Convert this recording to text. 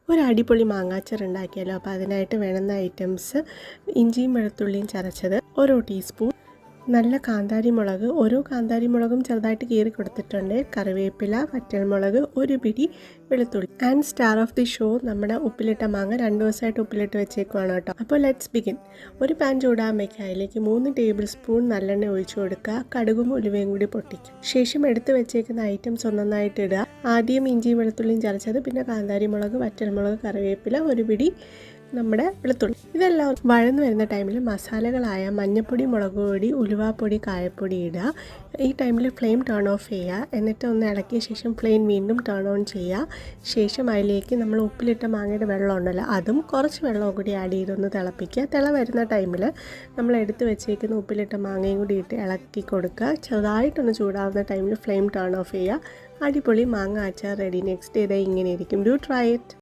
ഒരു അടിപൊളി മാങ്ങാച്ചാർ ഉണ്ടാക്കിയാലോ. അപ്പോൾ അതിനായിട്ട് വേണ്ടുന്ന ഐറ്റംസ് ഇഞ്ചിയും വെളുത്തുള്ളിയും ചതച്ചത് 1 ടീസ്പൂൺ, നല്ല കാന്താരി മുളക്, ഓരോ കാന്താരി മുളകും ചെറുതായിട്ട് കീറി കൊടുത്തിട്ടുണ്ട്, കറിവേപ്പില, വറ്റൽമുളക്, 1 പിടി വെളുത്തുള്ളി. And star of the show നമ്മുടെ ഉപ്പിലിട്ട മാങ്ങ 2 ദിവസമായിട്ട് ഉപ്പിലിട്ട് വെച്ചേക്കുവാണ് കേട്ടോ. അപ്പോൾ ലെറ്റ്സ് ബിഗിൻ. ഒരു പാൻ ചൂടാൻ വയ്ക്കുക, അതിലേക്ക് 3 ടേബിൾ സ്പൂൺ നല്ലെണ്ണ ഒഴിച്ചു കൊടുക്കുക, കടുകും ഉലുവയും കൂടി പൊട്ടിക്കുക. ശേഷം എടുത്ത് വെച്ചേക്കുന്ന ഐറ്റംസ് ഒന്നൊന്നായിട്ട് ഇടുക. ആദ്യം ഇഞ്ചിയും വെളുത്തുള്ളിയും ചതച്ചത്, പിന്നെ കാന്താരി മുളക്, വറ്റൽമുളക്, കറിവേപ്പില, 1 പിടി നമ്മുടെ വെളുത്തുള്ളി. ഇതെല്ലാം വഴന്നു വരുന്ന ടൈമിൽ മസാലകളായ മഞ്ഞൾപ്പൊടി, മുളക് പൊടി, ഉലുവാപ്പൊടി, കായപ്പൊടി ഇടുക. ഈ ടൈമിൽ ഫ്ലെയിം ടേൺ ഓഫ് ചെയ്യുക. എന്നിട്ട് ഒന്ന് ഇളക്കിയ ശേഷം ഫ്ലെയിം വീണ്ടും ടേൺ ഓൺ ചെയ്യുക. ശേഷം അതിലേക്ക് നമ്മൾ ഉപ്പിലിട്ട മാങ്ങയുടെ വെള്ളം ഉണ്ടല്ലോ, അതും കുറച്ച് വെള്ളം കൂടി ആഡ് ചെയ്തൊന്ന് തിളപ്പിക്കുക. തിള വരുന്ന ടൈമിൽ നമ്മൾ എടുത്ത് വെച്ചേക്കുന്ന ഉപ്പിലിട്ട മാങ്ങയും കൂടി ഇട്ട് ഇളക്കി കൊടുക്കുക. ചെറുതായിട്ടൊന്ന് ചൂടാവുന്ന ടൈമിൽ ഫ്ലെയിം ടേൺ ഓഫ് ചെയ്യുക. അടിപൊളി മാങ്ങ അച്ചാർ റെഡി. നെക്സ്റ്റ് ഇതേ ഇങ്ങനെ ഇരിക്കും. Do try it.